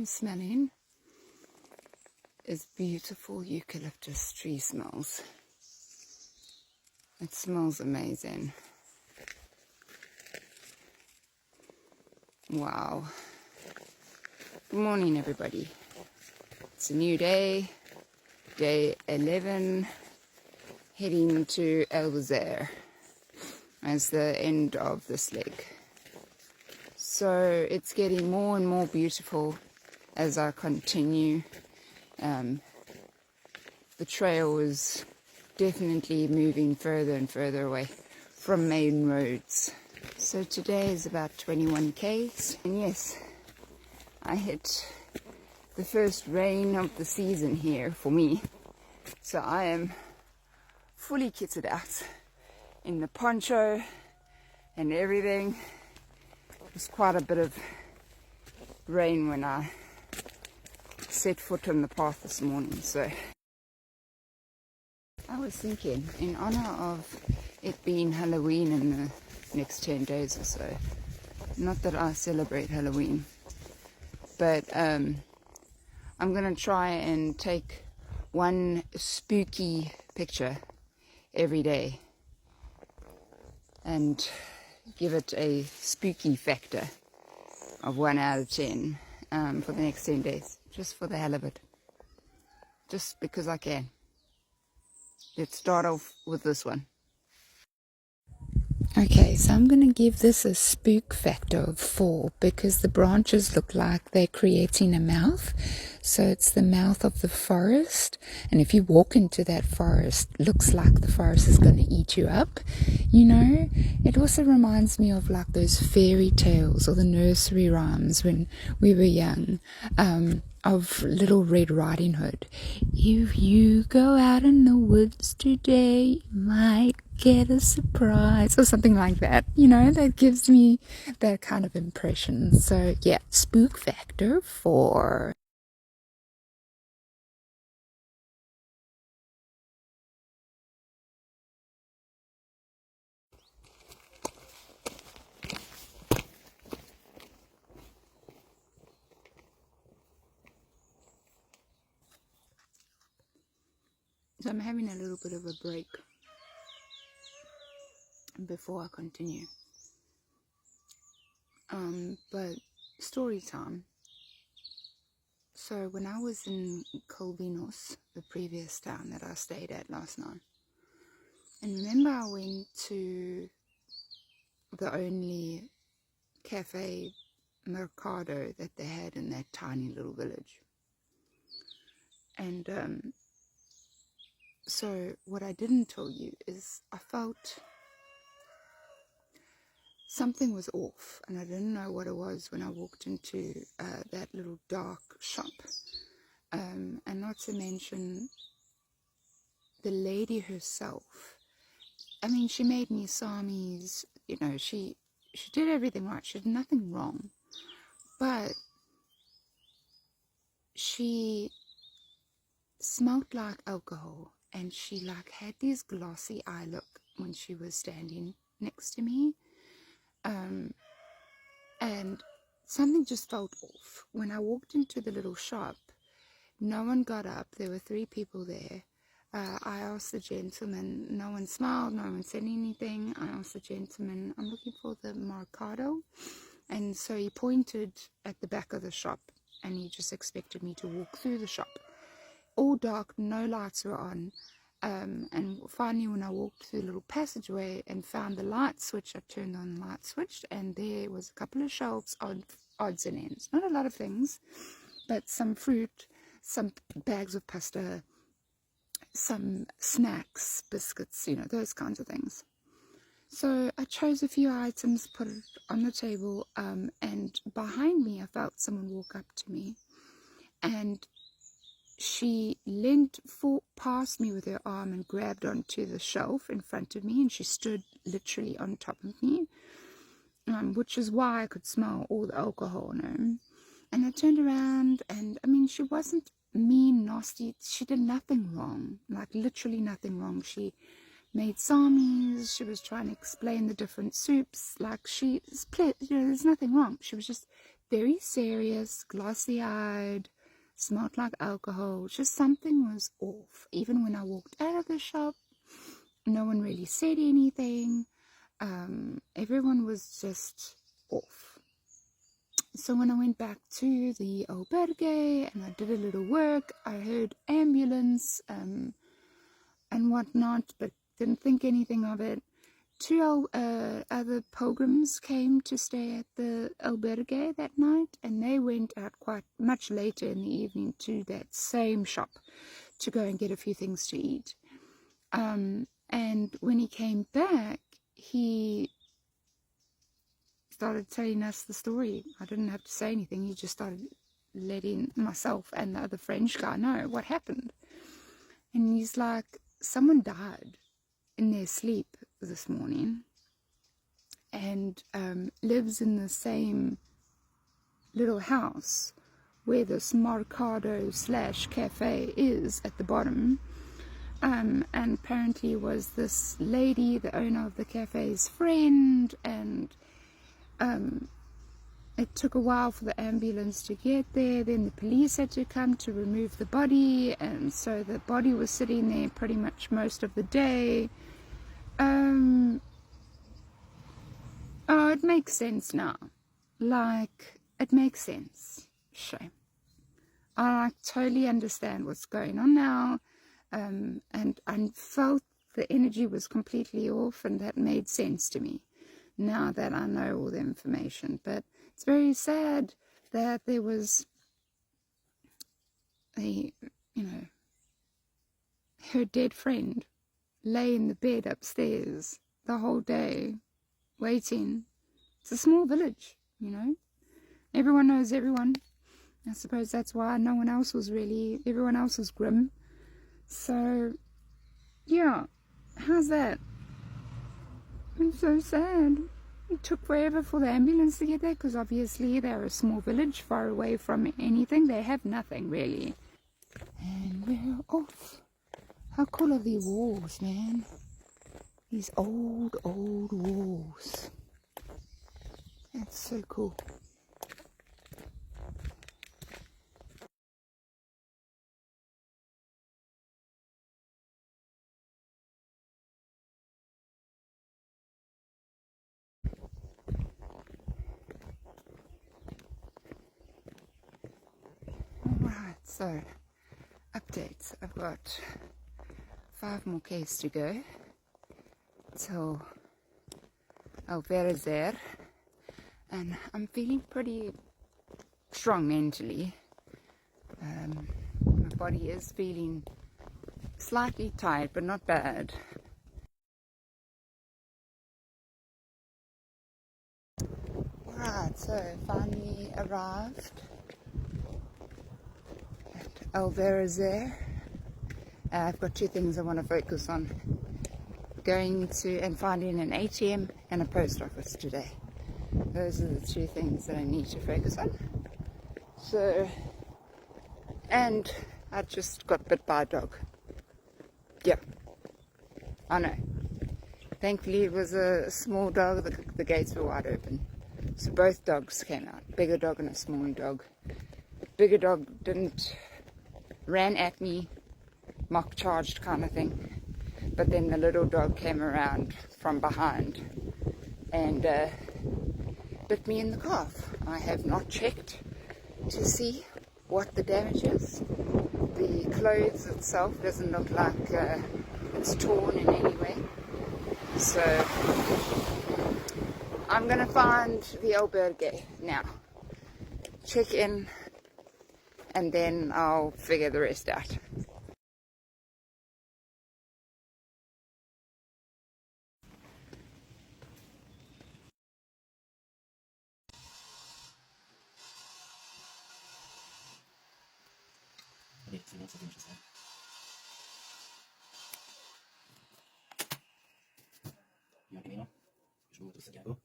I'm smelling is beautiful eucalyptus tree smells. It smells amazing. Wow. Good morning, everybody. It's a new day, day 11, heading to Alvaiazere as the end of this leg. So it's getting more and more beautiful as I continue. The trail is definitely moving further and further away from main roads. So today is about 21 k's, and yes, I hit the first rain of the season here for me. So I am fully kitted out in the poncho and everything. It was quite a bit of rain when I set foot on the path this morning. So I was thinking, in honor of it being Halloween in the next 10 days or so, not that I celebrate Halloween, but I'm going to try and take one spooky picture every day and give it a spooky factor of 1 out of 10 for the next 10 days, just for the hell of it, just because I can. Let's start off with this one. Okay, so I'm going to give this a spook factor of 4 because the branches look like they're creating a mouth. So it's the mouth of the forest, and if you walk into that forest, looks like the forest is going to eat you up. You know, it also reminds me of like those fairy tales or the nursery rhymes when we were young, of Little Red Riding Hood. If you go out in the woods today, you might get a surprise, or something like that. You know, that gives me that kind of impression. So yeah, spook factor 4. So I'm having a little bit of a break before I continue. But story time. So when I was in Calvinos, the previous town that I stayed at last night, and remember I went to the only cafe mercado that they had in that tiny little village. And so what I didn't tell you is I felt something was off, and I didn't know what it was when I walked into that little dark shop. And not to mention the lady herself. I mean, she made me samis, you know, she did everything right. She did nothing wrong. But she smelled like alcohol, and she like had this glossy eye look when she was standing next to me. And something just felt off. When I walked into the little shop, no one got up. There were 3 people there. I asked the gentleman, no one smiled, no one said anything. I asked the gentleman, I'm looking for the mercado. And so he pointed at the back of the shop, and he just expected me to walk through the shop. All dark, no lights were on. And finally, when I walked through the little passageway and found the light switch, I turned on the light switch, and there was a couple of shelves on odds and ends. Not a lot of things, but some fruit, some bags of pasta, some snacks, biscuits, you know, those kinds of things. So I chose a few items, put it on the table, and behind me I felt someone walk up to me, and she leant past me with her arm and grabbed onto the shelf in front of me, and she stood literally on top of me, which is why I could smell all the alcohol on her. And I turned around, and I mean, she wasn't mean, nasty. She did nothing wrong, like literally nothing wrong. She made samis. She was trying to explain the different soups. Like there's nothing wrong. She was just very serious, glossy-eyed, smelled like alcohol. Just something was off. Even when I walked out of the shop, no one really said anything. Everyone was just off. So when I went back to the albergue and I did a little work, I heard ambulance and whatnot, but didn't think anything of it. Two other pilgrims came to stay at the albergue that night, and they went out quite much later in the evening to that same shop to go and get a few things to eat. And when he came back, he started telling us the story. I didn't have to say anything. He just started letting myself and the other French guy know what happened. And he's like, someone died in their sleep this morning and lives in the same little house where this Mercado / cafe is at the bottom. And apparently was this lady, the owner of the cafe's friend, and it took a while for the ambulance to get there. Then the police had to come to remove the body, and so the body was sitting there pretty much most of the day. Oh, it makes sense now. Like, it makes sense. Shame. I totally understand what's going on now. And I felt the energy was completely off, and that made sense to me now that I know all the information. But it's very sad that there was her dead friend lay in the bed upstairs the whole day waiting. It's a small village, everyone knows everyone. I suppose that's why everyone else was grim. So yeah, how's that? I'm so sad. It took forever for the ambulance to get there, because obviously they're a small village far away from anything. They have nothing really. And we're off. How cool are the walls, man? These old walls. That's so cool. Alright, so updates. I've got 5 more k's to go till Alvaiazere, and I'm feeling pretty strong mentally. My body is feeling slightly tired, but not bad. Alright, so finally arrived at Alvaiazere. I've got 2 things I want to focus on. Going to and finding an ATM and a post office today. Those are the 2 things that I need to focus on. So, and I just got bit by a dog. Yeah, I know. Thankfully it was a small dog, the gates were wide open. So both dogs came out, bigger dog and a smaller dog. Bigger dog ran at me, mock charged kind of thing. But then the little dog came around from behind and bit me in the calf. I have not checked to see what the damage is. The clothes itself doesn't look like it's torn in any way. So I'm going to find the albergue now, check in, and then I'll figure the rest out. Camino, to Santiago.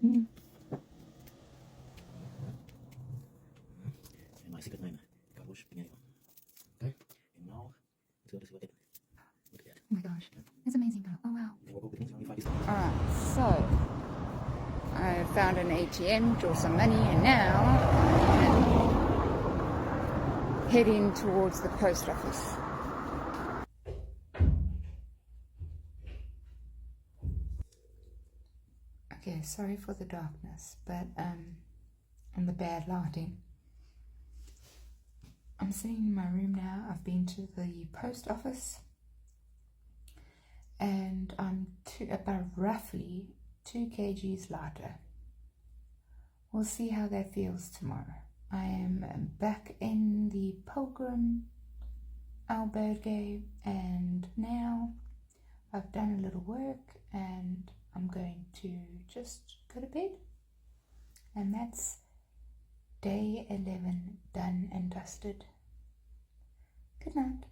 Mm. And my secret name, Alburgue Pineiros. Okay? And now, let's go to see what happened. Look at that. Oh my gosh, that's amazing girl. Oh wow. They woke up with things only 5 years. Alright, so I found an ATM, draw some money, and now I'm heading towards the post office. Okay, sorry for the darkness, but and the bad lighting. I'm sitting in my room now. I've been to the post office, and I'm about roughly 2 kgs lighter. We'll see how that feels tomorrow. I am back in the Pilgrim Alburgue, and now I've done a little work and I'm going to just go to bed. And that's day 11 done and dusted. Good night.